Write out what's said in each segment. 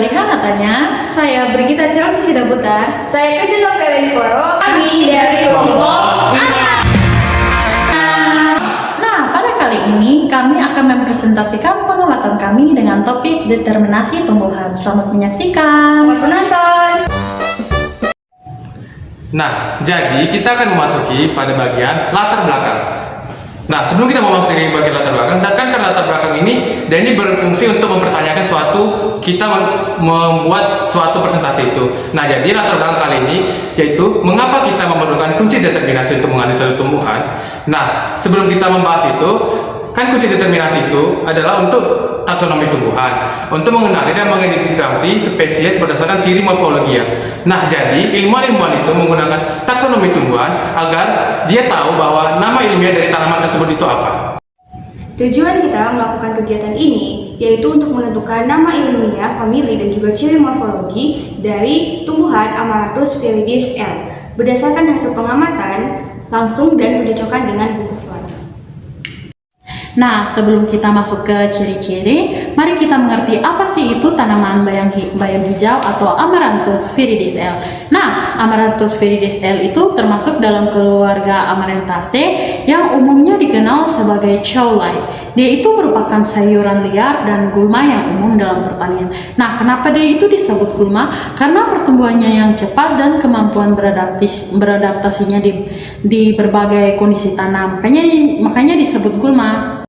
Zaliha Natanya. Saya Brigita Chelsea Sidabutar. Saya Kristina Ferini Koro. Kami dari kelompok Nah, pada kali ini kami akan mempresentasikan pengamatan kami dengan topik determinasi tumbuhan. Selamat menyaksikan. Selamat menonton. Nah, jadi kita akan memasuki pada bagian latar belakang. Nah, sebelum kita memasuki bagian latar belakang, dan kan karena latar belakang ini, dan ini berfungsi untuk mempertanyakan kita membuat suatu presentasi itu. Nah, jadi latar belakang kali ini yaitu mengapa kita memerlukan kunci determinasi untuk mengenali suatu tumbuhan. Nah, sebelum kita membahas itu, kan kunci determinasi itu adalah untuk taksonomi tumbuhan, untuk mengenali dan mengidentifikasi spesies berdasarkan ciri morfologinya. Nah, jadi ilmuwan-ilmuwan itu menggunakan taksonomi tumbuhan agar dia tahu bahwa nama ilmiah dari tanaman tersebut itu apa. Tujuan kita melakukan kegiatan ini yaitu untuk menentukan nama ilmiah, famili, dan juga ciri morfologi dari tumbuhan Amaranthrus viridis L berdasarkan hasil pengamatan langsung dan bercocokkan dengan buku flora. Nah, sebelum kita masuk ke ciri-ciri, mari kita mengerti apa sih itu tanaman bayam hijau atau Amaranthrus viridis L. Nah, Amaranthrus viridis L itu termasuk dalam keluarga Amaranthaceae yang umumnya dikenal sebagai choulai. Dia itu merupakan sayuran liar dan gulma yang umum dalam pertanian. Nah, kenapa dia itu disebut gulma? Karena pertumbuhannya yang cepat dan kemampuan beradaptasinya di berbagai kondisi tanam. Makanya disebut gulma.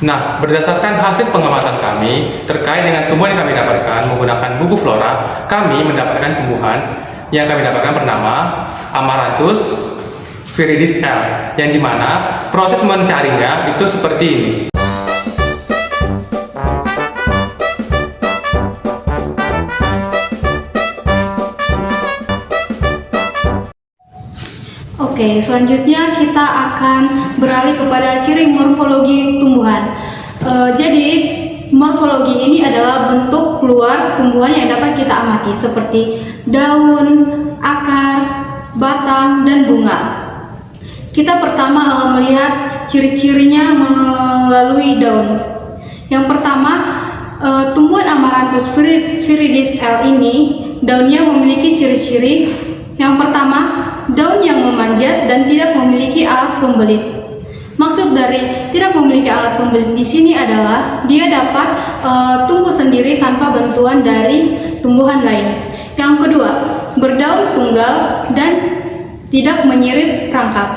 Nah, berdasarkan hasil pengamatan kami terkait dengan tumbuhan yang kami dapatkan menggunakan buku flora, kami mendapatkan tumbuhan yang kami dapatkan bernama Amaranthrus viridis L, yang dimana proses mencarinya itu seperti ini. Oke, selanjutnya kita akan beralih kepada ciri morfologi tumbuhan. Jadi, morfologi ini adalah bentuk keluar tumbuhan yang dapat kita amati seperti daun, akar, batang, dan bunga. Kita pertama melihat ciri-cirinya melalui daun. Yang pertama, tumbuhan Amaranthrus viridis L ini daunnya memiliki ciri-ciri. Yang pertama, daun yang memanjat dan tidak memiliki alat pembelit. Maksud dari tidak memiliki alat pembelit di sini adalah dia dapat tumbuh sendiri tanpa bantuan dari tumbuhan lain. Yang kedua, berdaun tunggal dan tidak menyirip rangkap.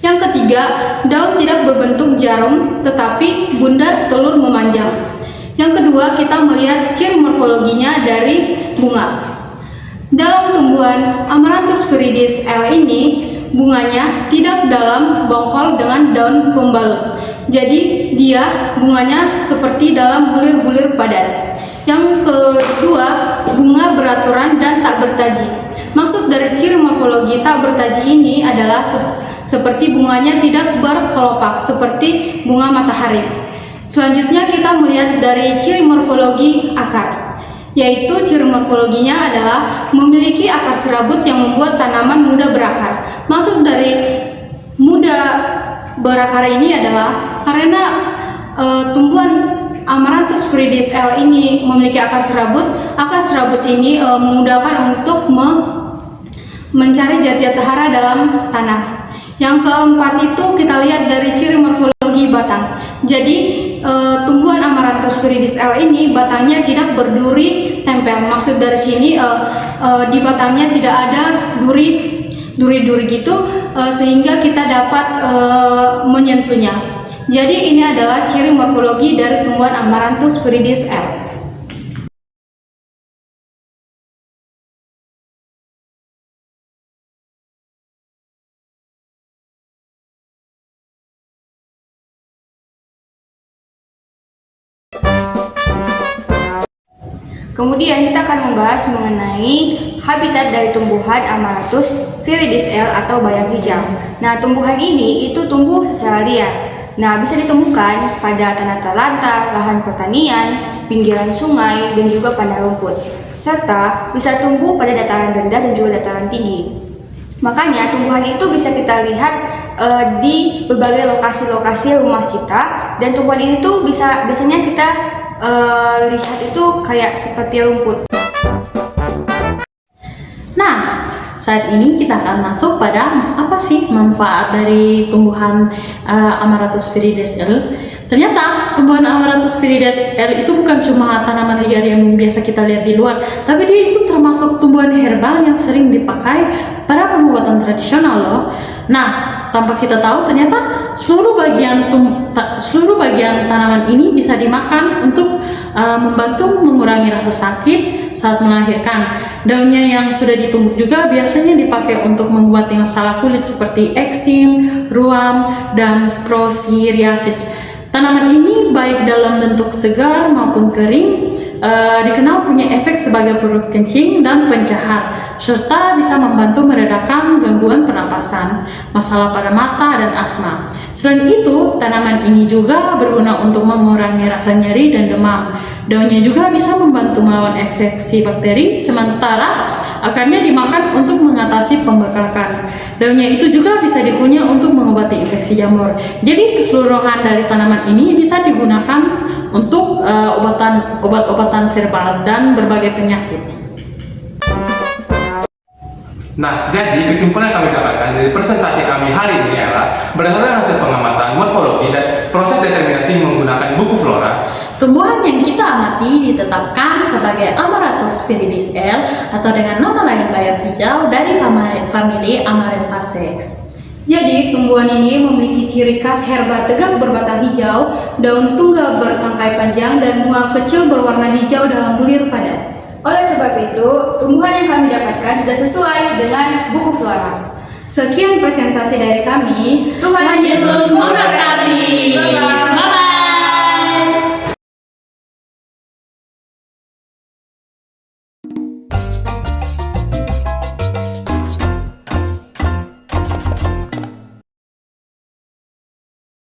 Yang ketiga, daun tidak berbentuk jarum tetapi bundar telur memanjang. Yang kedua, kita melihat ciri morfologinya dari bunga. Dalam tumbuhan Amaranthrus viridis L ini, bunganya tidak dalam bongkol dengan daun pembalut. Jadi, dia bunganya seperti dalam bulir-bulir padat. Yang kedua, bunga beraturan dan tak bertaji. Maksud dari ciri morfologi tak bertaji ini adalah seperti bunganya tidak berkelopak seperti bunga matahari. Selanjutnya kita melihat dari ciri morfologi akar, yaitu ciri morfologinya adalah memiliki akar serabut yang membuat tanaman mudah berakar. Maksud dari mudah berakar ini adalah karena tumbuhan Amaranthrus viridis L ini memiliki akar serabut ini memudahkan untuk mencari zat-zat hara dalam tanah. Yang keempat itu kita lihat dari ciri morfologi batang. Jadi tumbuhan Amaranthrus viridis L ini batangnya tidak berduri tempel. Maksud dari sini di batangnya tidak ada duri-duri gitu sehingga kita dapat menyentuhnya. Jadi ini adalah ciri morfologi dari tumbuhan Amaranthrus viridis L. Kemudian kita akan membahas mengenai habitat dari tumbuhan Amaranthrus viridis L atau bayam hijau. Nah, tumbuhan ini itu tumbuh secara liar. Nah, bisa ditemukan pada tanah terlantar, lahan pertanian, pinggiran sungai, dan juga padang rumput. Serta bisa tumbuh pada dataran rendah dan juga dataran tinggi. Makanya tumbuhan itu bisa kita lihat di berbagai lokasi-lokasi rumah kita, dan tumbuhan ini tuh biasanya kita lihat itu kayak seperti rumput. Nah, saat ini kita akan masuk pada apa sih manfaat dari tumbuhan Amaryllis viridis L. Ternyata tumbuhan Amaryllis viridis L itu bukan cuma tanaman liar yang biasa kita lihat di luar, tapi dia itu termasuk tumbuhan herbal yang sering dipakai pada pengobatan tradisional loh. Nah, tanpa kita tahu ternyata seluruh bagian tanaman ini bisa dimakan untuk membantu mengurangi rasa sakit saat melahirkan. Daunnya yang sudah ditumbuk juga biasanya dipakai untuk mengobati masalah kulit seperti eksim, ruam, dan psoriasis. Tanaman ini baik dalam bentuk segar maupun kering, dikenal punya efek sebagai produk kencing dan pencahar, serta bisa membantu meredakan gangguan pernapasan, masalah pada mata, dan asma. Selain itu, tanaman ini juga berguna untuk mengurangi rasa nyeri dan demam. Daunnya juga bisa membantu melawan infeksi bakteri, sementara akarnya dimakan untuk mengatasi pembekakan. Daunnya itu juga bisa dikunyah untuk mengobati infeksi jamur. Jadi keseluruhan dari tanaman ini bisa digunakan untuk obat-obatan verbal dan berbagai penyakit. Nah, jadi kesimpulan yang kami dapatkan dari presentasi kami hari ini adalah berdasarkan hasil pengamatan morfologi dan proses determinasi menggunakan buku flora, tumbuhan yang kita amati ditetapkan sebagai Amaryllis viridis L atau dengan nama lain bayam hijau dari famili Amaranthaceae. Jadi, tumbuhan ini memiliki ciri khas herba tegak berbatang hijau, daun tunggal bertangkai panjang, dan bunga kecil berwarna hijau dalam bulir padat. Oleh sebab itu, tumbuhan yang kami dapatkan sudah sesuai dengan buku flora. Sekian presentasi dari kami. Tuhan Yesus memberkati. Bye-bye.